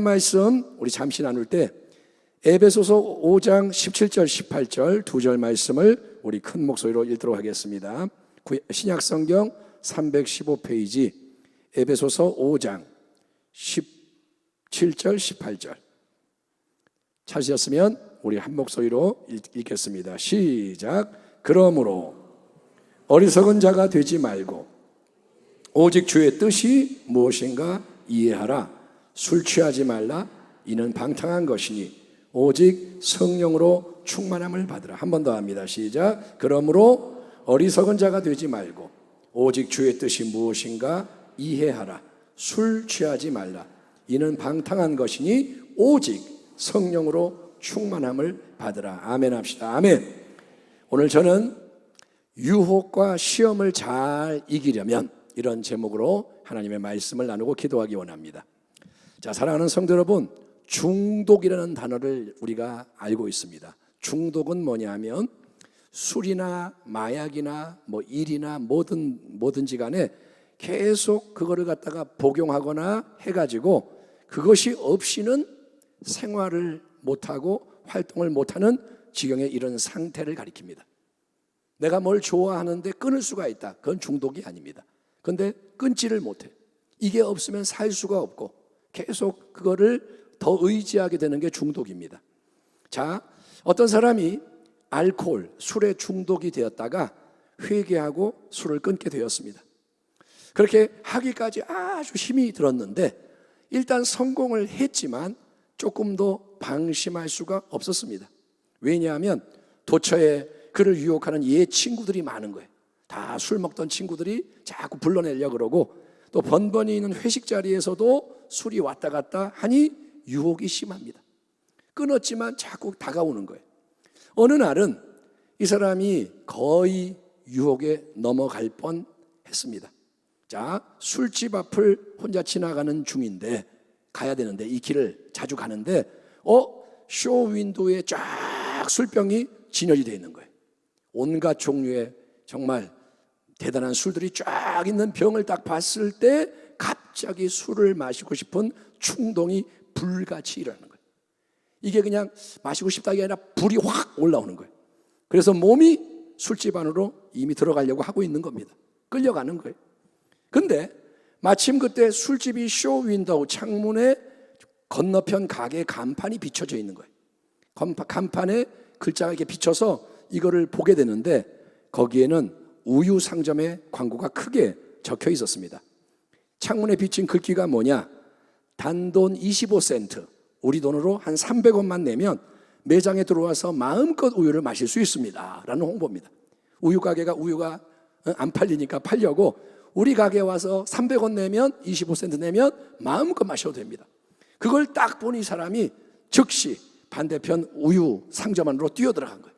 말씀 우리 잠시 나눌 때 에베소서 5장 17절 18절 두 절 말씀을 우리 큰 목소리로 읽도록 하겠습니다. 신약성경 315페이지 에베소서 5장 17절 18절 찾으셨으면 우리 한 목소리로 읽겠습니다. 시작. 그러므로 어리석은 자가 되지 말고 오직 주의 뜻이 무엇인가 이해하라. 술 취하지 말라. 이는 방탕한 것이니 오직 성령으로 충만함을 받으라. 한 번 더 합니다. 시작. 그러므로 어리석은 자가 되지 말고 오직 주의 뜻이 무엇인가 이해하라. 술 취하지 말라. 이는 방탕한 것이니 오직 성령으로 충만함을 받으라. 아멘 합시다. 아멘. 오늘 저는 유혹과 시험을 잘 이기려면 이런 제목으로 하나님의 말씀을 나누고 기도하기 원합니다. 자, 사랑하는 성도 여러분, 중독이라는 단어를 우리가 알고 있습니다. 중독은 뭐냐 하면 술이나 마약이나 일이나 뭐든지 간에 계속 그거를 갖다가 복용하거나 해가지고 그것이 없이는 생활을 못하고 활동을 못하는 지경의 이런 상태를 가리킵니다. 내가 뭘 좋아하는데 끊을 수가 있다. 그건 중독이 아닙니다. 그런데 끊지를 못해. 이게 없으면 살 수가 없고 계속 그거를 더 의지하게 되는 게 중독입니다. 자, 어떤 사람이 알코올, 술에 중독이 되었다가 회개하고 술을 끊게 되었습니다. 그렇게 하기까지 아주 힘이 들었는데 일단 성공을 했지만 조금 더 방심할 수가 없었습니다. 왜냐하면 도처에 그를 유혹하는 옛 친구들이 많은 거예요. 다 술 먹던 친구들이 자꾸 불러내려고 그러고 또 번번이 있는 회식 자리에서도 술이 왔다 갔다 하니 유혹이 심합니다. 끊었지만 자꾸 다가오는 거예요. 어느 날은 이 사람이 거의 유혹에 넘어갈 뻔했습니다. 자, 술집 앞을 혼자 지나가는 중인데 가야 되는데 이 길을 자주 가는데 쇼 윈도우에 쫙 술병이 진열이 되어 있는 거예요. 온갖 종류의 정말 대단한 술들이 쫙 있는 병을 딱 봤을 때 갑자기 술을 마시고 싶은 충동이 불같이 일어나는 거예요. 이게 그냥 마시고 싶다가 아니라 불이 확 올라오는 거예요. 그래서 몸이 술집 안으로 이미 들어가려고 하고 있는 겁니다. 끌려가는 거예요. 근데 마침 그때 술집이 쇼 윈도우 창문에 건너편 가게 간판이 비춰져 있는 거예요. 간판에 글자가 이렇게 비쳐서 이거를 보게 되는데 거기에는 우유 상점의 광고가 크게 적혀 있었습니다. 창문에 비친 글귀가 뭐냐? 단돈 25센트, 우리 돈으로 한 300원만 내면 매장에 들어와서 마음껏 우유를 마실 수 있습니다 라는 홍보입니다. 우유 가게가 우유가 안 팔리니까 팔려고 우리 가게에 와서 300원 내면 25센트 내면 마음껏 마셔도 됩니다. 그걸 딱 보니 사람이 즉시 반대편 우유 상점 안으로 뛰어들어간 거예요.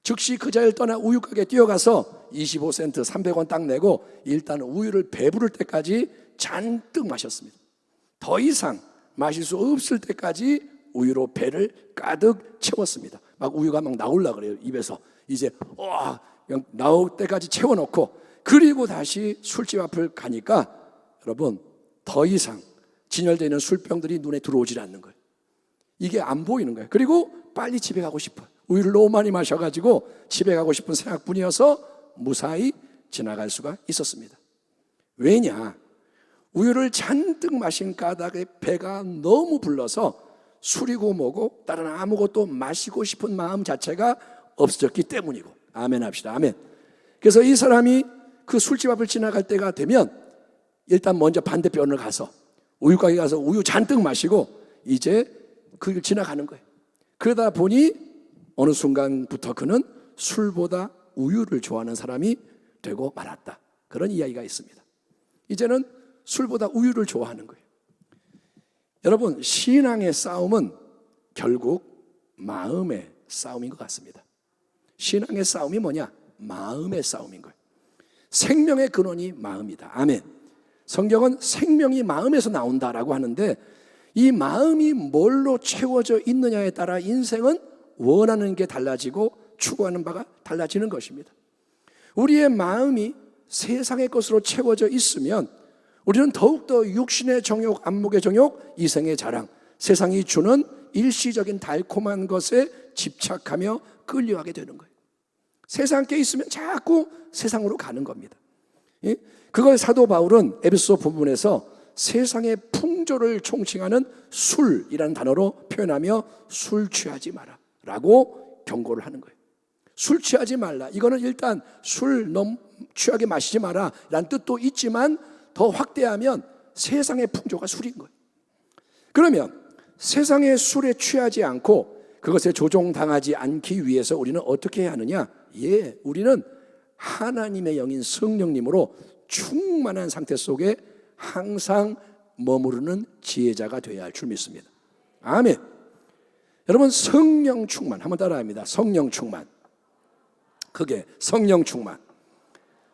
즉시 그 자리를 떠나 우유 가게에 뛰어가서 25센트 300원 딱 내고 일단 우유를 배부를 때까지 잔뜩 마셨습니다. 더 이상 마실 수 없을 때까지 우유로 배를 가득 채웠습니다. 막 우유가 막 나오려고 그래요. 입에서 이제 그냥 나올 때까지 채워놓고 그리고 다시 술집 앞을 가니까 여러분 더 이상 진열되어 있는 술병들이 눈에 들어오질 않는 거예요. 이게 안 보이는 거예요. 그리고 빨리 집에 가고 싶어요. 우유를 너무 많이 마셔가지고 집에 가고 싶은 생각뿐이어서 무사히 지나갈 수가 있었습니다. 왜냐? 우유를 잔뜩 마신 까닭에 배가 너무 불러서 술이고 뭐고 다른 아무것도 마시고 싶은 마음 자체가 없어졌기 때문이고. 아멘 합시다. 아멘. 그래서 이 사람이 그 술집 앞을 지나갈 때가 되면 일단 먼저 반대편을 가서 우유 가게 가서 우유 잔뜩 마시고 이제 그 길 지나가는 거예요. 그러다 보니 어느 순간부터 그는 술보다 우유를 좋아하는 사람이 되고 말았다. 그런 이야기가 있습니다. 이제는 술보다 우유를 좋아하는 거예요. 여러분, 신앙의 싸움은 결국 마음의 싸움인 것 같습니다. 신앙의 싸움이 뭐냐? 마음의 싸움인 거예요. 생명의 근원이 마음이다. 아멘. 성경은 생명이 마음에서 나온다라고 하는데 이 마음이 뭘로 채워져 있느냐에 따라 인생은 원하는 게 달라지고 추구하는 바가 달라지는 것입니다. 우리의 마음이 세상의 것으로 채워져 있으면 우리는 더욱더 육신의 정욕, 안목의 정욕, 이생의 자랑, 세상이 주는 일시적인 달콤한 것에 집착하며 끌려가게 되는 거예요. 세상께 있으면 자꾸 세상으로 가는 겁니다. 그걸 사도 바울은 에베소 본문에서 세상의 풍조를 총칭하는 술이라는 단어로 표현하며 술 취하지 마라 라고 경고를 하는 거예요. 술 취하지 말라. 이거는 일단 술 너무 취하게 마시지 마라 라는 뜻도 있지만 더 확대하면 세상의 풍조가 술인 거예요. 그러면 세상의 술에 취하지 않고 그것에 조종당하지 않기 위해서 우리는 어떻게 해야 하느냐? 우리는 하나님의 영인 성령님으로 충만한 상태 속에 항상 머무르는 지혜자가 되어야 할 줄 믿습니다. 아멘. 여러분, 성령 충만 한번 따라합니다. 성령 충만. 그게 성령 충만.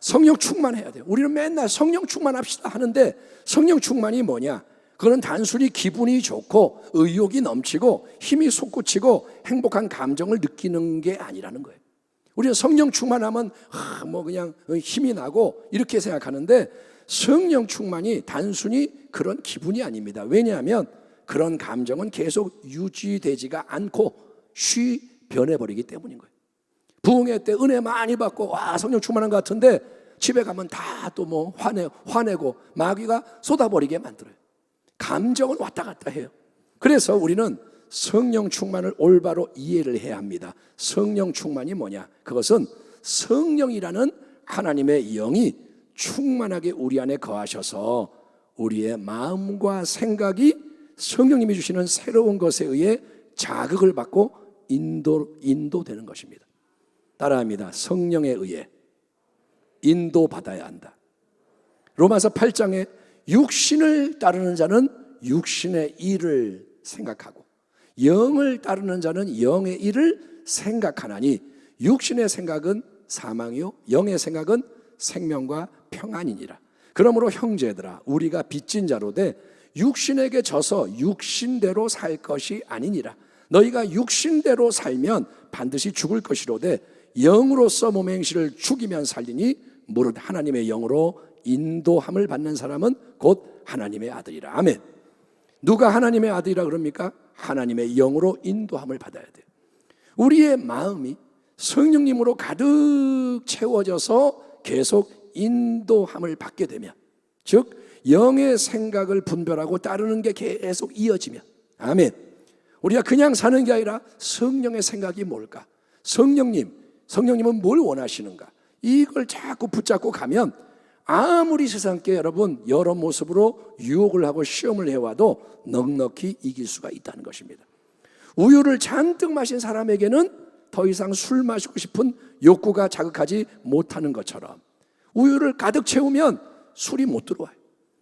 성령 충만해야 돼요. 우리는 맨날 성령 충만합시다 하는데 성령 충만이 뭐냐? 그건 단순히 기분이 좋고 의욕이 넘치고 힘이 솟구치고 행복한 감정을 느끼는 게 아니라는 거예요. 우리는 성령 충만하면 그냥 힘이 나고 이렇게 생각하는데 성령 충만이 단순히 그런 기분이 아닙니다. 왜냐하면 그런 감정은 계속 유지되지가 않고 변해버리기 때문인 거예요. 부흥회 때 은혜 많이 받고 성령 충만한 것 같은데 집에 가면 다 또 화내고 마귀가 쏟아버리게 만들어요. 감정은 왔다 갔다 해요. 그래서 우리는 성령 충만을 올바로 이해를 해야 합니다. 성령 충만이 뭐냐? 그것은 성령이라는 하나님의 영이 충만하게 우리 안에 거하셔서 우리의 마음과 생각이 성령님이 주시는 새로운 것에 의해 자극을 받고 인도되는 것입니다. 따라합니다. 성령에 의해 인도받아야 한다. 로마서 8장에 육신을 따르는 자는 육신의 일을 생각하고 영을 따르는 자는 영의 일을 생각하나니 육신의 생각은 사망이요 영의 생각은 생명과 평안이니라. 그러므로 형제들아 우리가 빚진 자로 돼 육신에게 져서 육신대로 살 것이 아니니라. 너희가 육신대로 살면 반드시 죽을 것이로되 영으로서 몸의 행실을 죽이면 살리니 무릇 하나님의 영으로 인도함을 받는 사람은 곧 하나님의 아들이라. 아멘. 누가 하나님의 아들이라 그럽니까? 하나님의 영으로 인도함을 받아야 돼요. 우리의 마음이 성령님으로 가득 채워져서 계속 인도함을 받게 되면, 즉 영의 생각을 분별하고 따르는 게 계속 이어지면, 아멘. 우리가 그냥 사는 게 아니라 성령의 생각이 뭘까? 성령님은 뭘 원하시는가? 이걸 자꾸 붙잡고 가면 아무리 세상께 여러분 여러 모습으로 유혹을 하고 시험을 해와도 넉넉히 이길 수가 있다는 것입니다. 우유를 잔뜩 마신 사람에게는 더 이상 술 마시고 싶은 욕구가 자극하지 못하는 것처럼 우유를 가득 채우면 술이 못 들어와요.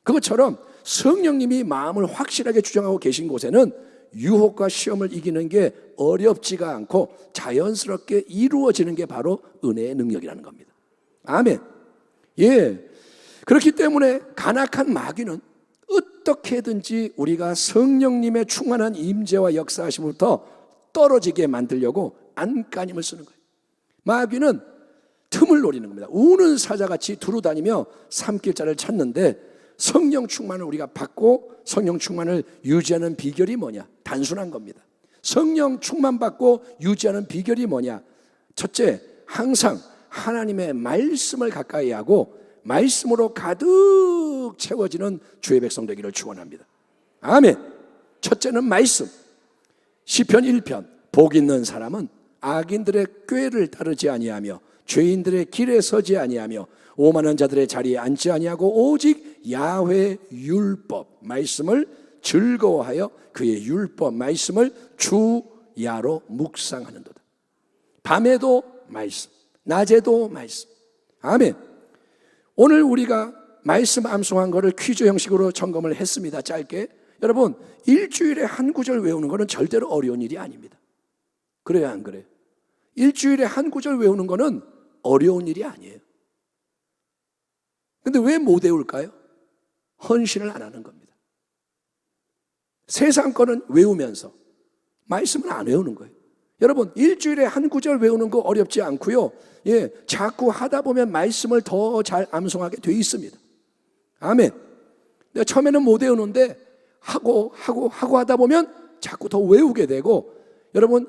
그것처럼 성령님이 마음을 확실하게 주장하고 계신 곳에는 유혹과 시험을 이기는 게 어렵지가 않고 자연스럽게 이루어지는 게 바로 은혜의 능력이라는 겁니다. 아멘. 그렇기 때문에 간악한 마귀는 어떻게든지 우리가 성령님의 충만한 임재와 역사하심부터 떨어지게 만들려고 안간힘을 쓰는 거예요. 마귀는 틈을 노리는 겁니다. 우는 사자같이 두루다니며 삼킬 자를 찾는데 성령 충만을 우리가 받고 성령 충만을 유지하는 비결이 뭐냐? 단순한 겁니다. 성령 충만받고 유지하는 비결이 뭐냐? 첫째, 항상 하나님의 말씀을 가까이 하고 말씀으로 가득 채워지는 주의 백성 되기를 축원합니다. 아멘. 첫째는 말씀. 시편 1편 복 있는 사람은 악인들의 꾀를 따르지 아니하며 죄인들의 길에 서지 아니하며 오만한 자들의 자리에 앉지 아니하고 오직 야훼 율법 말씀을 즐거워하여 그의 율법 말씀을 주야로 묵상하는도다. 밤에도 말씀, 낮에도 말씀. 아멘. 오늘 우리가 말씀 암송한 거를 퀴즈 형식으로 점검을 했습니다. 짧게. 여러분, 일주일에 한 구절 외우는 거는 절대로 어려운 일이 아닙니다. 그래요, 안 그래요? 일주일에 한 구절 외우는 거는 어려운 일이 아니에요. 근데 왜 못 외울까요? 헌신을 안 하는 겁니다. 세상 거는 외우면서 말씀은 안 외우는 거예요. 여러분, 일주일에 한 구절 외우는 거 어렵지 않고요. 자꾸 하다 보면 말씀을 더 잘 암송하게 돼 있습니다. 아멘. 내가 처음에는 못 외우는데 하고 하다 보면 자꾸 더 외우게 되고, 여러분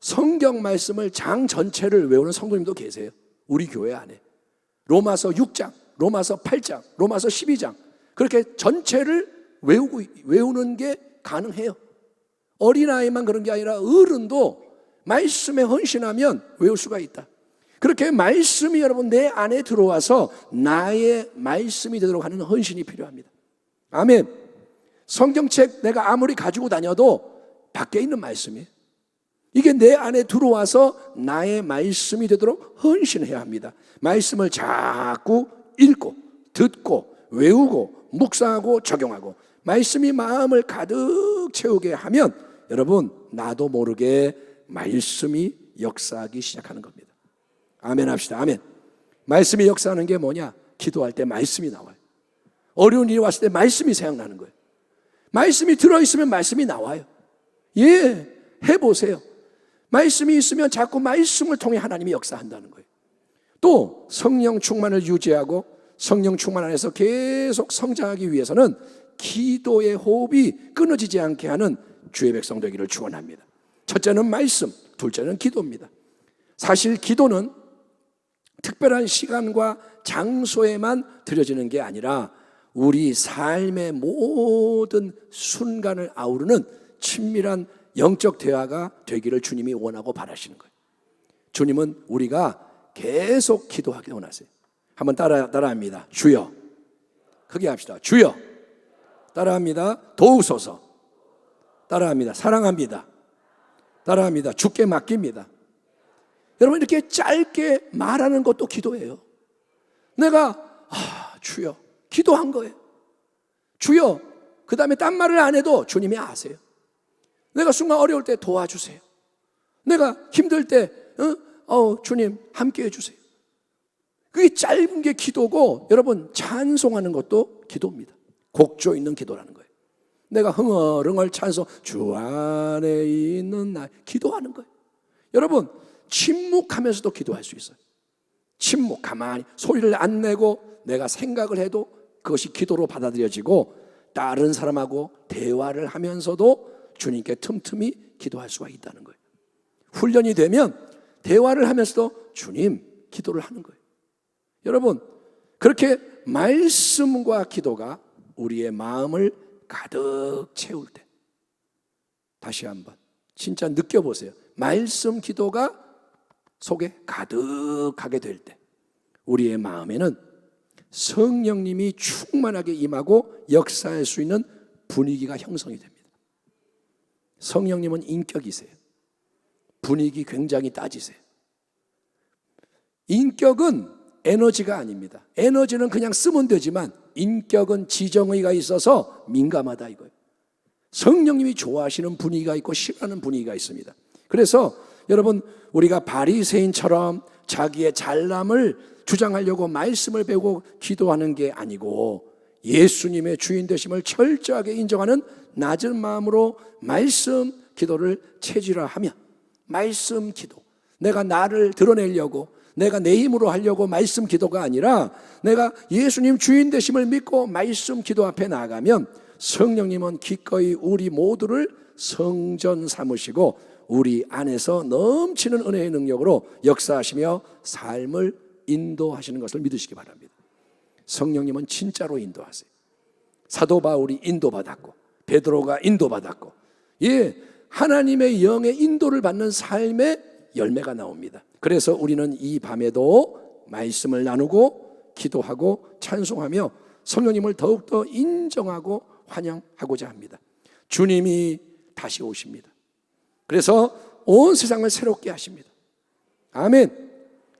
성경 말씀을 장 전체를 외우는 성도님도 계세요. 우리 교회 안에 로마서 6장, 로마서 8장, 로마서 12장 그렇게 전체를 외우는 게 가능해요. 어린아이만 그런 게 아니라 어른도 말씀에 헌신하면 외울 수가 있다. 그렇게 말씀이 여러분 내 안에 들어와서 나의 말씀이 되도록 하는 헌신이 필요합니다. 아멘. 성경책 내가 아무리 가지고 다녀도 밖에 있는 말씀이에요. 이게 내 안에 들어와서 나의 말씀이 되도록 헌신해야 합니다. 말씀을 자꾸 읽고 듣고 외우고 묵상하고 적용하고 말씀이 마음을 가득 채우게 하면 여러분 나도 모르게 말씀이 역사하기 시작하는 겁니다. 아멘 합시다. 아멘. 말씀이 역사하는 게 뭐냐? 기도할 때 말씀이 나와요. 어려운 일이 왔을 때 말씀이 생각나는 거예요. 말씀이 들어있으면 말씀이 나와요. 예, 해보세요. 말씀이 있으면 자꾸 말씀을 통해 하나님이 역사한다는 거예요. 또 성령 충만을 유지하고 성령 충만 안에서 계속 성장하기 위해서는 기도의 호흡이 끊어지지 않게 하는 주의 백성 되기를 축원합니다. 첫째는 말씀, 둘째는 기도입니다. 사실 기도는 특별한 시간과 장소에만 드려지는 게 아니라 우리 삶의 모든 순간을 아우르는 친밀한 영적 대화가 되기를 주님이 원하고 바라시는 거예요. 주님은 우리가 계속 기도하기 원하세요. 한번 따라합니다. 주여. 크게 합시다. 주여. 따라합니다. 도우소서. 따라합니다. 사랑합니다. 따라합니다. 주께 맡깁니다. 여러분 이렇게 짧게 말하는 것도 기도예요. 내가 주여 기도한 거예요. 주여. 그 다음에 딴 말을 안 해도 주님이 아세요. 내가 순간 어려울 때 도와주세요. 내가 힘들 때 주님 함께 해주세요. 그게 짧은 게 기도고 여러분 찬송하는 것도 기도입니다. 곡조 있는 기도라는 거예요. 내가 흥얼흥얼 찬송 주 안에 있는 나 기도하는 거예요. 여러분 침묵하면서도 기도할 수 있어요. 침묵 가만히 소리를 안 내고 내가 생각을 해도 그것이 기도로 받아들여지고 다른 사람하고 대화를 하면서도 주님께 틈틈이 기도할 수가 있다는 거예요. 훈련이 되면 대화를 하면서도 주님 기도를 하는 거예요. 여러분 그렇게 말씀과 기도가 우리의 마음을 가득 채울 때 다시 한번 진짜 느껴보세요. 말씀 기도가 속에 가득하게 될 때 우리의 마음에는 성령님이 충만하게 임하고 역사할 수 있는 분위기가 형성이 됩니다. 성령님은 인격이세요. 분위기 굉장히 따지세요. 인격은 에너지가 아닙니다. 에너지는 그냥 쓰면 되지만 인격은 지정의가 있어서 민감하다 이거예요. 성령님이 좋아하시는 분위기가 있고 싫어하는 분위기가 있습니다. 그래서 여러분 우리가 바리새인처럼 자기의 잘남을 주장하려고 말씀을 배우고 기도하는 게 아니고 예수님의 주인 되심을 철저하게 인정하는 낮은 마음으로 말씀 기도를 체질화하면 말씀 기도 내가 나를 드러내려고 내가 내 힘으로 하려고 말씀 기도가 아니라 내가 예수님 주인 되심을 믿고 말씀 기도 앞에 나아가면 성령님은 기꺼이 우리 모두를 성전 삼으시고 우리 안에서 넘치는 은혜의 능력으로 역사하시며 삶을 인도하시는 것을 믿으시기 바랍니다. 성령님은 진짜로 인도하세요. 사도 바울이 인도받았고 베드로가 인도받았고 하나님의 영의 인도를 받는 삶의 열매가 나옵니다. 그래서 우리는 이 밤에도 말씀을 나누고 기도하고 찬송하며 성령님을 더욱더 인정하고 환영하고자 합니다. 주님이 다시 오십니다. 그래서 온 세상을 새롭게 하십니다. 아멘.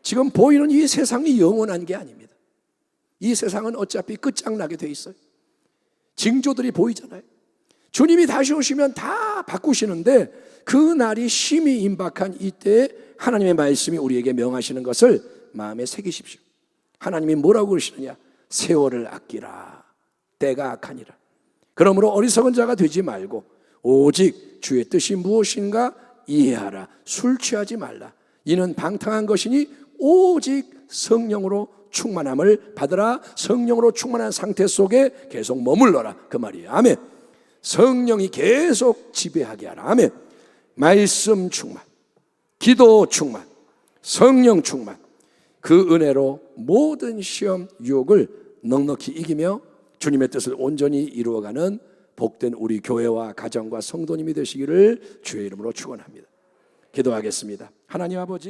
지금 보이는 이 세상이 영원한 게 아닙니다. 이 세상은 어차피 끝장나게 돼 있어요. 징조들이 보이잖아요. 주님이 다시 오시면 다 바꾸시는데 그 날이 심히 임박한 이때에 하나님의 말씀이 우리에게 명하시는 것을 마음에 새기십시오. 하나님이 뭐라고 그러시느냐? 세월을 아끼라. 때가 악하니라. 그러므로 어리석은 자가 되지 말고 오직 주의 뜻이 무엇인가 이해하라. 술 취하지 말라. 이는 방탕한 것이니 오직 성령으로 충만함을 받으라. 성령으로 충만한 상태 속에 계속 머물러라. 그 말이에요. 아멘. 성령이 계속 지배하게 하라. 아멘. 말씀 충만, 기도 충만, 성령 충만, 그 은혜로 모든 시험 유혹을 넉넉히 이기며 주님의 뜻을 온전히 이루어가는 복된 우리 교회와 가정과 성도님이 되시기를 주의 이름으로 축원합니다. 기도하겠습니다. 하나님 아버지,